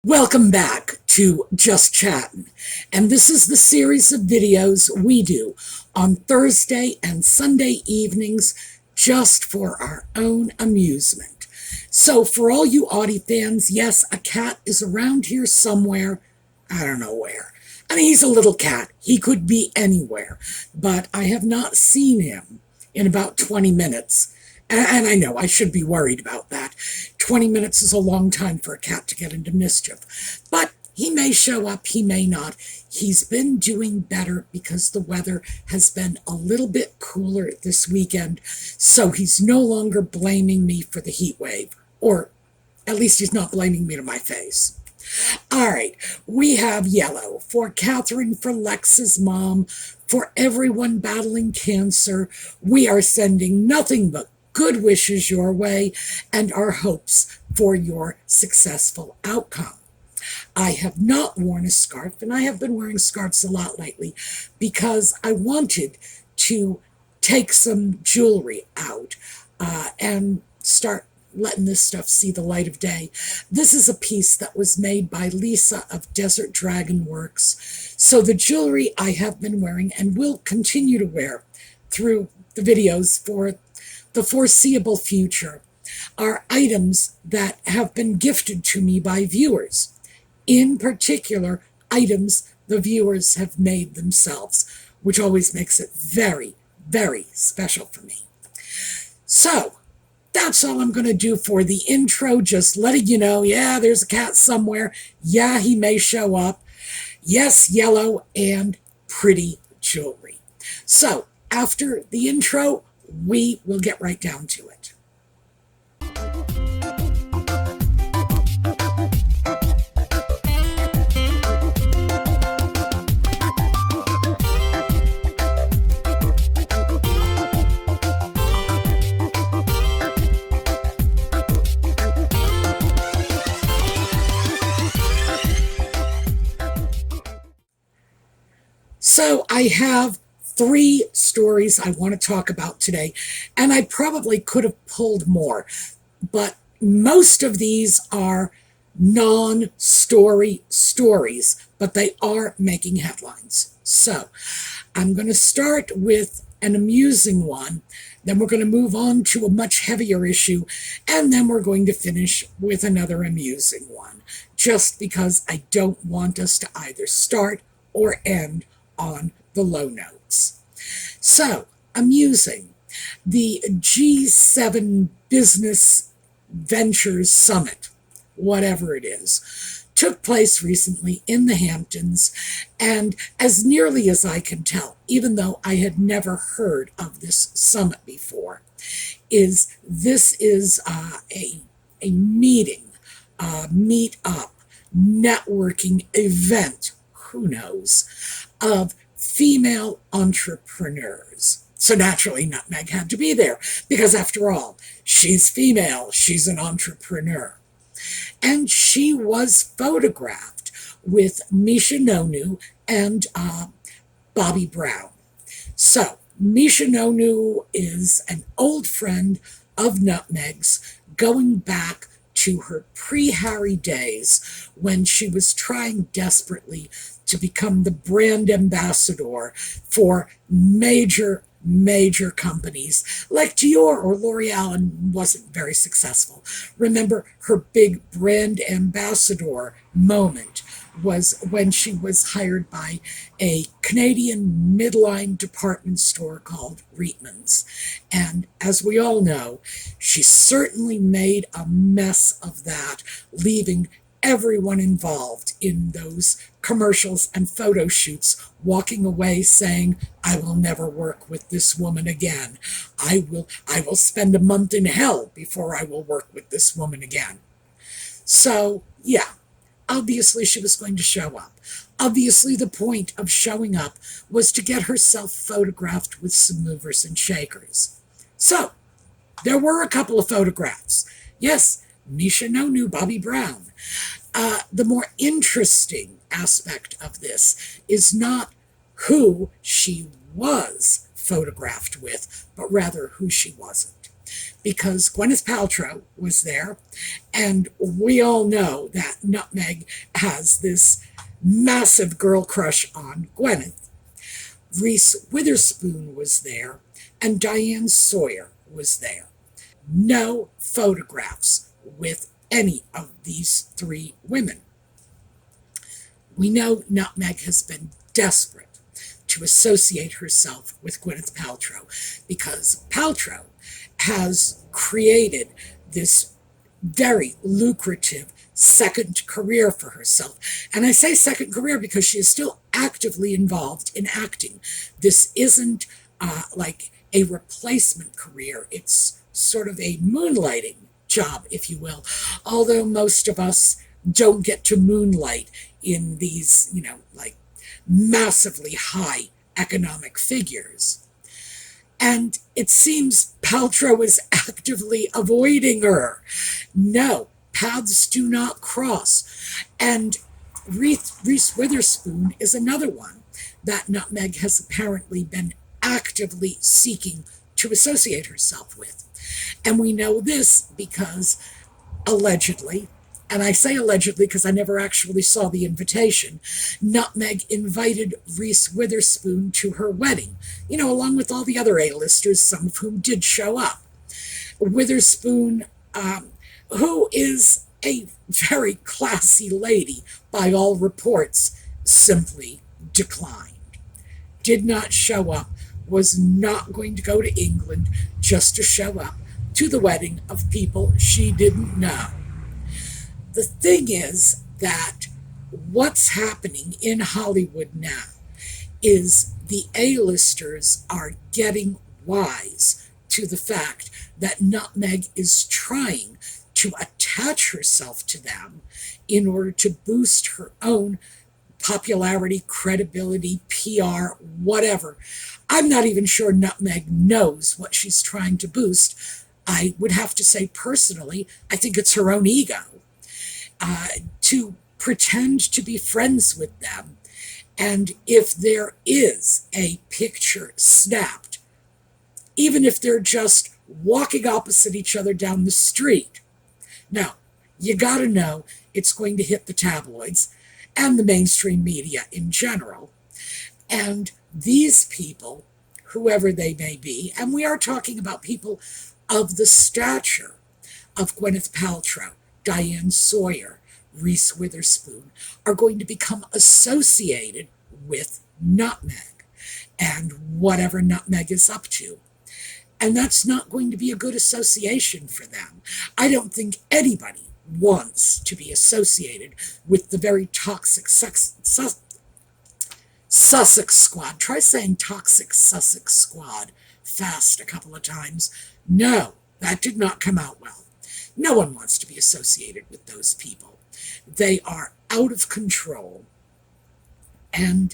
Welcome back to Just Chattin', and this is the series of videos we do on Thursday and Sunday evenings just for our own amusement. So for all you Audie fans, yes, a cat is around here somewhere. I don't know where. I mean, he's a little cat. He could be anywhere, but I have not seen him in about 20 minutes. And I know I should be worried about that. 20 minutes is a long time for a cat to get into mischief. But he may show up, he may not. He's been doing better because the weather has been a little bit cooler this weekend, so he's no longer blaming me for the heat wave. Or at least he's not blaming me to my face. All right, we have yellow for Catherine, for Lex's mom, for everyone battling cancer. We are sending nothing but good wishes your way and our hopes for your successful outcome. I have not worn a scarf, and I have been wearing scarves a lot lately because I wanted to take some jewelry out and start letting this stuff see the light of day. This is a piece that was made by Lisa of Desert Dragon Works. So the jewelry I have been wearing and will continue to wear through the videos for the foreseeable future are items that have been gifted to me by viewers. In particular, items the viewers have made themselves, which always makes it very, very special for me. So, that's all I'm going to do for the intro, just letting you know, yeah, there's a cat somewhere. Yeah, he may show up. Yes, yellow and pretty jewelry. So, after the intro, we will get right down to it. So I have 3 stories I want to talk about today, and I probably could have pulled more, but most of these are non-story stories, but they are making headlines. So I'm going to start with an amusing one, then we're going to move on to a much heavier issue, and then we're going to finish with another amusing one, just because I don't want us to either start or end on the low notes. So, amusing. The G7 Business Ventures Summit, whatever it is, took place recently in the Hamptons, and as nearly as I can tell, even though I had never heard of this summit before, this is a meeting, meet up, networking event, who knows, of female entrepreneurs. So naturally, Nutmeg had to be there, because after all, she's female, she's an entrepreneur. And she was photographed with Misha Nonu and Bobby Brown. So, Misha Nonu is an old friend of Nutmeg's, going back to her pre-Harry days when she was trying desperately to become the brand ambassador for major companies like Dior or L'Oreal, and wasn't very successful. Remember, her big brand ambassador moment was when she was hired by a Canadian midline department store called Reitman's. And as we all know, she certainly made a mess of that, leaving everyone involved in those commercials and photo shoots walking away saying, I will never work with this woman again. I will spend a month in hell before I will work with this woman again. So, yeah, obviously she was going to show up. Obviously the point of showing up was to get herself photographed with some movers and shakers. So, there were a couple of photographs. Yes, Misha Nonu, Bobby Brown. The more interesting aspect of this is not who she was photographed with, but rather who she wasn't. because Gwyneth Paltrow was there, and we all know that Nutmeg has this massive girl crush on Gwyneth. Reese Witherspoon was there, and Diane Sawyer was there. No photographs with any of these three women. We know Nutmeg has been desperate to associate herself with Gwyneth Paltrow because Paltrow has created this very lucrative second career for herself. And I say second career because she is still actively involved in acting. This isn't like a replacement career. It's sort of a moonlighting job, if you will, although most of us don't get to moonlight in these, like massively high economic figures. And it seems Paltrow is actively avoiding her. No, paths do not cross. And Reese Witherspoon is another one that Nutmeg has apparently been actively seeking to associate herself with. And we know this because allegedly, and I say allegedly because I never actually saw the invitation, Nutmeg invited Reese Witherspoon to her wedding, along with all the other A-listers, some of whom did show up. Witherspoon, who is a very classy lady by all reports, simply declined. Did not show up, was not going to go to England just to show up to the wedding of people she didn't know. The thing is that what's happening in Hollywood now is the A-listers are getting wise to the fact that Nutmeg is trying to attach herself to them in order to boost her own popularity, credibility, PR, whatever. I'm not even sure Nutmeg knows what she's trying to boost. I would have to say personally, I think it's her own ego. To pretend to be friends with them. And if there is a picture snapped, even if they're just walking opposite each other down the street, now, you gotta know it's going to hit the tabloids and the mainstream media in general. And these people, whoever they may be, and we are talking about people of the stature of Gwyneth Paltrow, Diane Sawyer, Reese Witherspoon, are going to become associated with Nutmeg and whatever Nutmeg is up to. And that's not going to be a good association for them. I don't think anybody wants to be associated with the very toxic Sussex squad. Try saying toxic Sussex squad fast a couple of times. No, that did not come out well. No one wants to be associated with those people. They are out of control. And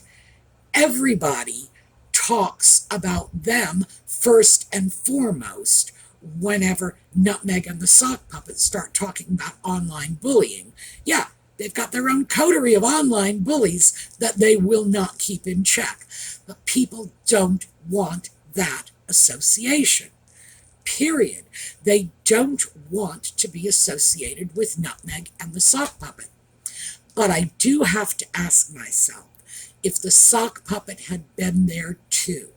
everybody talks about them first and foremost whenever Nutmeg and the Sock Puppets start talking about online bullying. Yeah, they've got their own coterie of online bullies that they will not keep in check. But people don't want that association. Period. They don't want to be associated with Nutmeg and the Sock Puppet. But I do have to ask myself, if the Sock Puppet had been there too,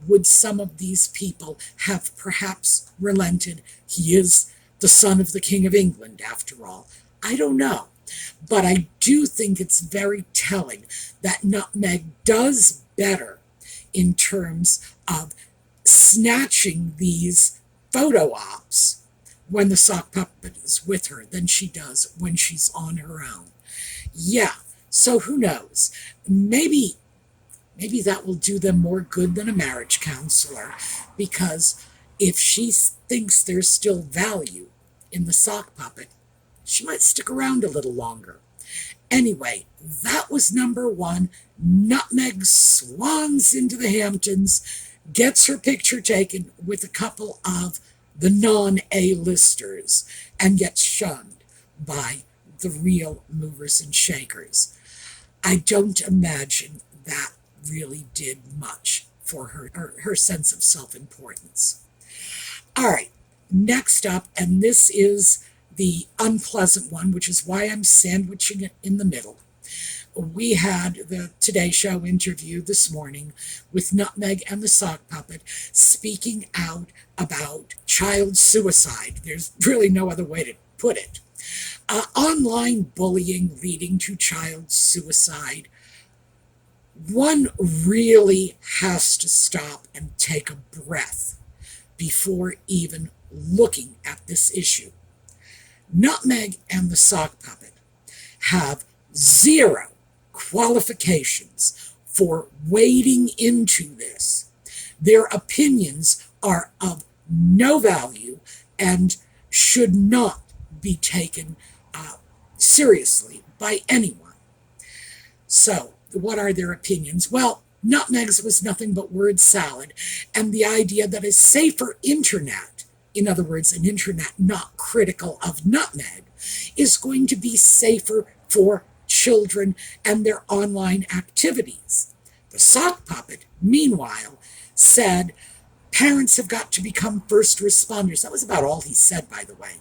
would some of these people have perhaps relented? He is the son of the King of England, after all. I don't know. But I do think it's very telling that Nutmeg does better in terms of snatching these photo ops when the Sock Puppet is with her than she does when she's on her own. Yeah, so who knows? Maybe that will do them more good than a marriage counselor, because if she thinks there's still value in the Sock Puppet, she might stick around a little longer. Anyway, that was number one. Nutmeg swans into the Hamptons, gets her picture taken with a couple of the non-A-listers, and gets shunned by the real movers and shakers. I don't imagine that really did much for her sense of self-importance. All right, Next up, and this is the unpleasant one, which is why I'm sandwiching it in the middle. We had the Today Show interview this morning with Nutmeg and the Sock Puppet speaking out about child suicide. There's really no other way to put it. Online bullying leading to child suicide. One really has to stop and take a breath before even looking at this issue. Nutmeg and the Sock Puppet have zero qualifications for wading into this. Their opinions are of no value and should not be taken seriously by anyone. So, what are their opinions? Well, Nutmeg's was nothing but word salad, and the idea that a safer internet, in other words, an internet not critical of Nutmeg, is going to be safer for children and their online activities. The Sock Puppet, meanwhile, said parents have got to become first responders. That was about all he said, by the way.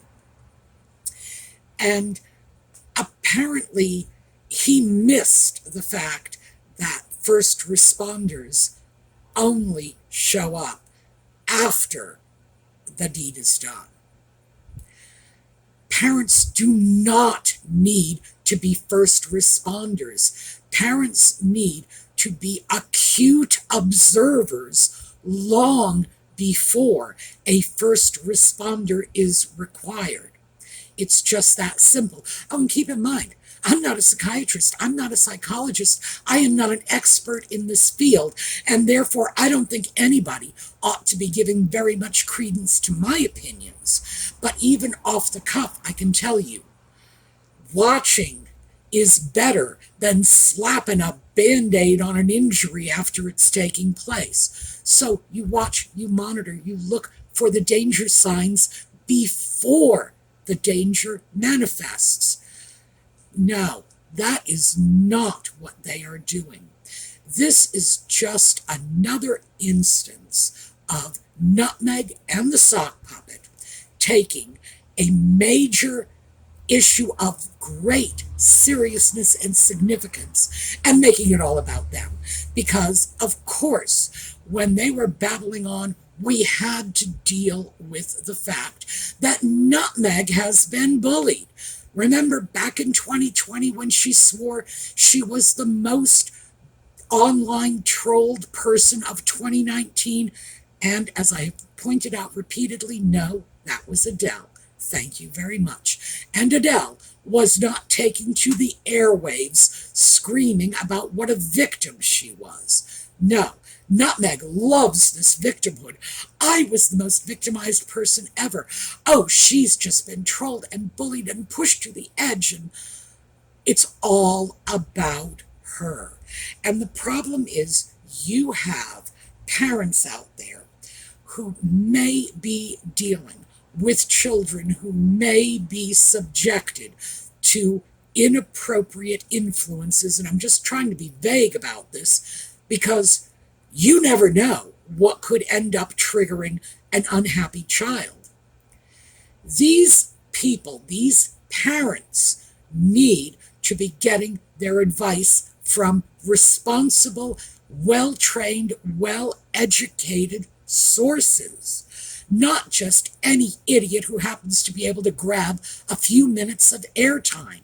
And apparently, he missed the fact that first responders only show up after the deed is done. Parents do not need to be first responders. Parents need to be acute observers long before a first responder is required. It's just that simple. Oh, and keep in mind, I'm not a psychiatrist. I'm not a psychologist. I am not an expert in this field, and therefore I don't think anybody ought to be giving very much credence to my opinions. But even off the cuff, I can tell you, watching is better than slapping a Band-Aid on an injury after it's taking place. So you watch, you monitor, you look for the danger signs before the danger manifests. No, that is not what they are doing. This is just another instance of Nutmeg and the Sock Puppet taking a major issue of great seriousness and significance and making it all about them. Because, of course, when they were babbling on, we had to deal with the fact that Nutmeg has been bullied. Remember back in 2020 when she swore she was the most online trolled person of 2019? And as I have pointed out repeatedly, no, that was Adele. Thank you very much. And Adele was not taking to the airwaves screaming about what a victim she was. No, Nutmeg loves this victimhood. I was the most victimized person ever. Oh, she's just been trolled and bullied and pushed to the edge, and it's all about her. And the problem is you have parents out there who may be dealing with children who may be subjected to inappropriate influences, and I'm just trying to be vague about this because you never know what could end up triggering an unhappy child. These people, these parents, need to be getting their advice from responsible, well-trained, well-educated sources, not just any idiot who happens to be able to grab a few minutes of airtime.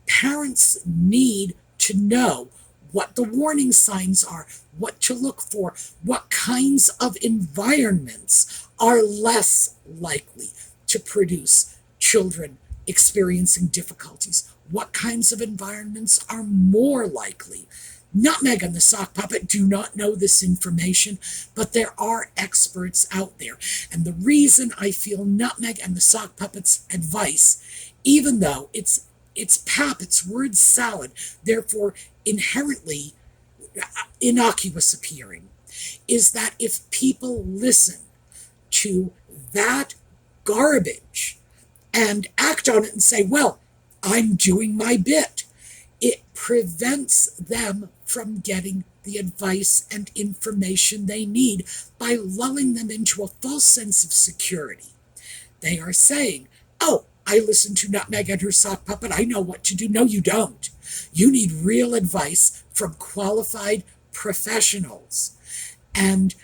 Parents need to know what the warning signs are, what to look for, what kinds of environments are less likely to produce children experiencing difficulties, what kinds of environments are more likely. Nutmeg and the Sock Puppet do not know this information, but there are experts out there. And the reason I feel Nutmeg and the Sock Puppet's advice, even though it's pap, it's word salad, therefore inherently innocuous appearing, is that if people listen to that garbage and act on it and say, well, I'm doing my bit, it prevents them from getting the advice and information they need by lulling them into a false sense of security. They are saying, oh, I listen to Nutmeg and her sock puppet. I know what to do. No, you don't. You need real advice from qualified professionals. And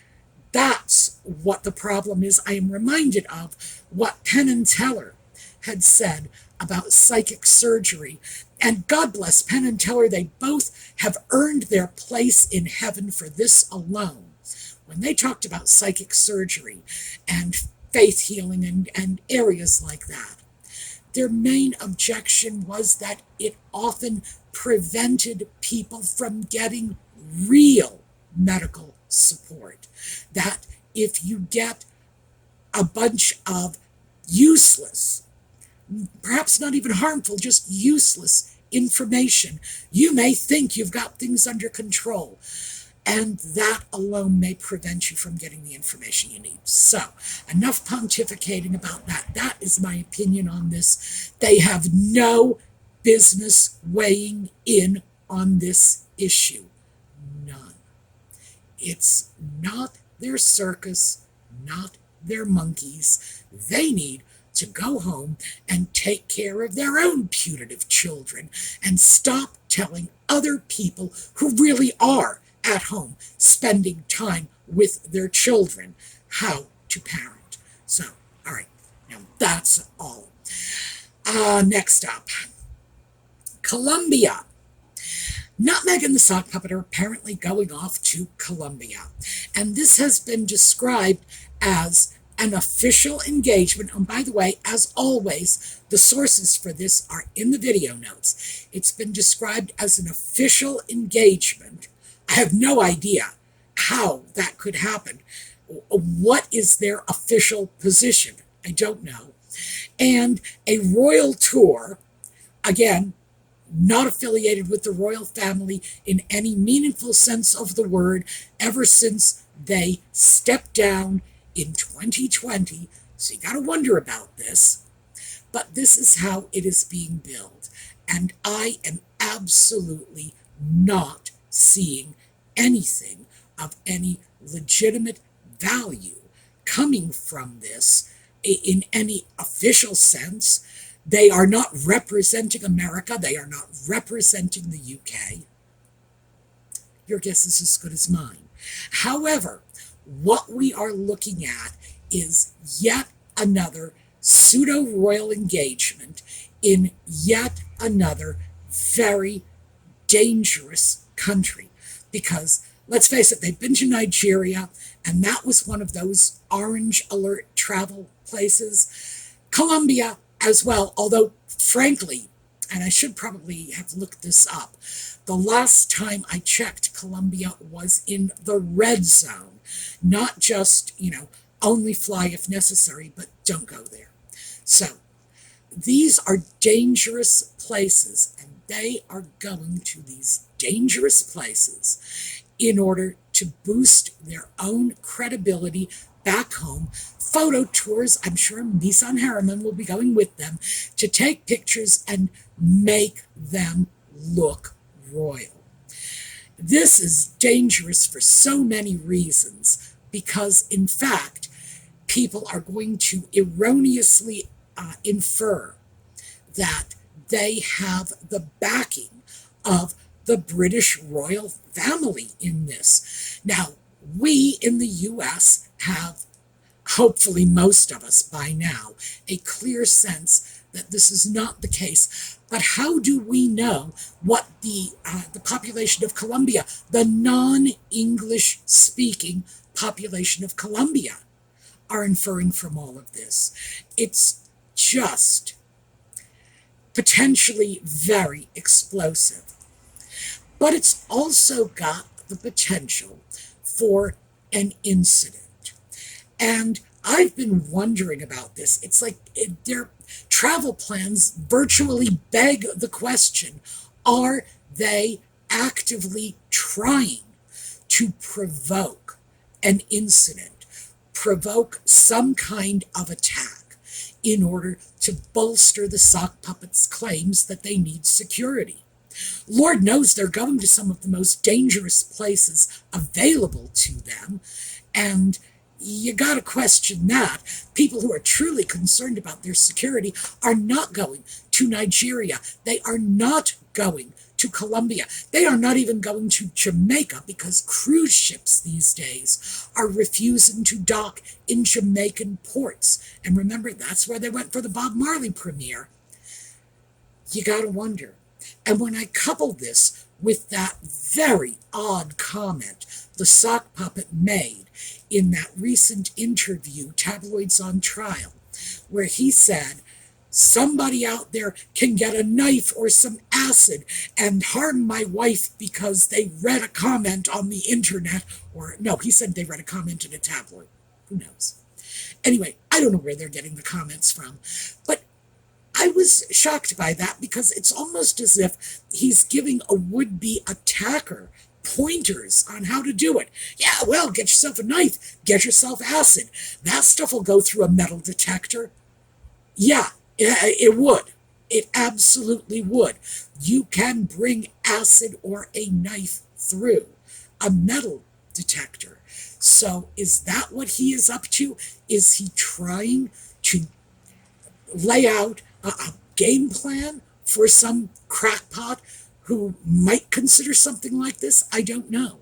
that's what the problem is. I am reminded of what Penn and Teller had said about psychic surgery. And God bless Penn and Teller, they both have earned their place in heaven for this alone. When they talked about psychic surgery and faith healing and areas like that, their main objection was that it often prevented people from getting real medical support. That if you get a bunch of useless, perhaps not even harmful, just useless information, you may think you've got things under control. And that alone may prevent you from getting the information you need. So, enough pontificating about that. That is my opinion on this. They have no business weighing in on this issue. None. It's not their circus, not their monkeys. They need to go home and take care of their own putative children and stop telling other people who really are at home spending time with their children how to parent. So, all right, now that's all. Next up, Colombia. Nutmeg and the sock puppet are apparently going off to Colombia, and this has been described as an official engagement. And by the way, as always, the sources for this are in the video notes. It's been described as an official engagement. I have no idea how that could happen. What is their official position? I don't know. And a royal tour, again, not affiliated with the royal family in any meaningful sense of the word, ever since they stepped down in 2020. So you got to wonder about this. But this is how it is being billed. And I am absolutely not seeing anything of any legitimate value coming from this in any official sense. They are not representing America. They are not representing the UK. Your guess is as good as mine. However, what we are looking at is yet another pseudo-royal engagement in yet another very dangerous country. Because, let's face it, they've been to Nigeria, and that was one of those orange alert travel places. Colombia as well, although, frankly, and I should probably have looked this up, the last time I checked, Colombia was in the red zone. Not just, only fly if necessary, but don't go there. So, these are dangerous places, and they are going to these dangerous places in order to boost their own credibility back home. Photo tours, I'm sure Nissan Harriman will be going with them, to take pictures and make them look royal. This is dangerous for so many reasons, because in fact, people are going to erroneously infer that they have the backing of the British royal family in this. Now, we in the U.S. have, hopefully most of us by now, a clear sense that this is not the case. But how do we know what the population of Colombia, the non-English speaking population of Colombia, are inferring from all of this? It's just potentially very explosive. But it's also got the potential for an incident. And I've been wondering about this. It's like their travel plans virtually beg the question, are they actively trying to provoke an incident, provoke some kind of attack in order to bolster the sock puppets' claims that they need security? Lord knows they're going to some of the most dangerous places available to them, and You got to question that. People who are truly concerned about their security are not going to Nigeria. They are not going to Colombia. They are not even going to Jamaica because cruise ships these days are refusing to dock in Jamaican ports. And remember, that's where they went for the Bob Marley premiere. You got to wonder. And when I couple this with that very odd comment the sock puppet made in that recent interview, Tabloids on Trial, where he said, somebody out there can get a knife or some acid and harm my wife because they read a comment on the internet. Or, no, he said they read a comment in a tabloid. Who knows? Anyway, I don't know where they're getting the comments from. But I was shocked by that because it's almost as if he's giving a would-be attacker pointers on how to do it. Yeah, well, get yourself a knife, get yourself acid. That stuff will go through a metal detector. Yeah, it would. It absolutely would. You can bring acid or a knife through a metal detector. So is that what he is up to? Is he trying to lay out a game plan for some crackpot who might consider something like this? I don't know.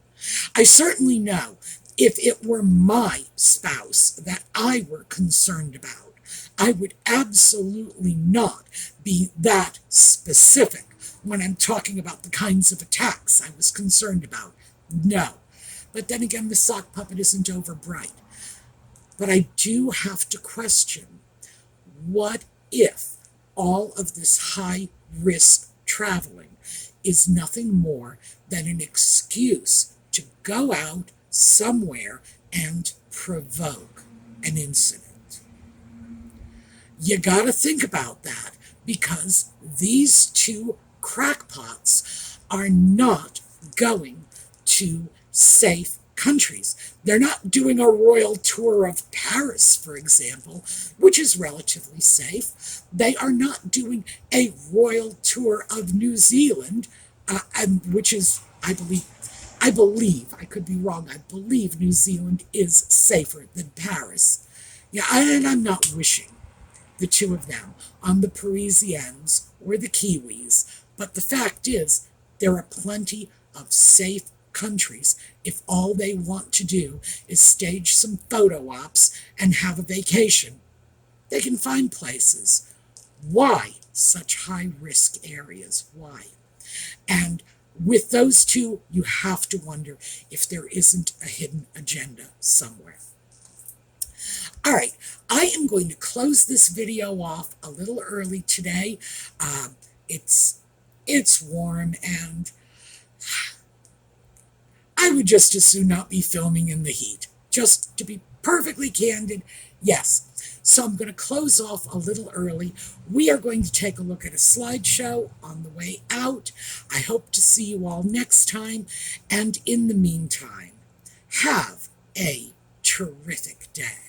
I certainly know if it were my spouse that I were concerned about, I would absolutely not be that specific when I'm talking about the kinds of attacks I was concerned about. No. But then again, the sock puppet isn't overbright. But I do have to question, what if all of this high-risk traveling is nothing more than an excuse to go out somewhere and provoke an incident? You gotta think about that, because these two crackpots are not going to safe countries. They're not doing a royal tour of Paris, for example, which is relatively safe. They are not doing a royal tour of New Zealand, which is, I believe, I could be wrong, I believe New Zealand is safer than Paris. Yeah, and I'm not wishing the two of them on the Parisians or the Kiwis, but the fact is, there are plenty of safe countries if all they want to do is stage some photo ops and have a vacation. They can find places. Why such high-risk areas? Why? And with those two, you have to wonder if there isn't a hidden agenda somewhere. All right, I am going to close this video off a little early today. It's warm, and I would just as soon not be filming in the heat. Just to be perfectly candid, yes. So I'm going to close off a little early. We are going to take a look at a slideshow on the way out. I hope to see you all next time. And in the meantime, have a terrific day.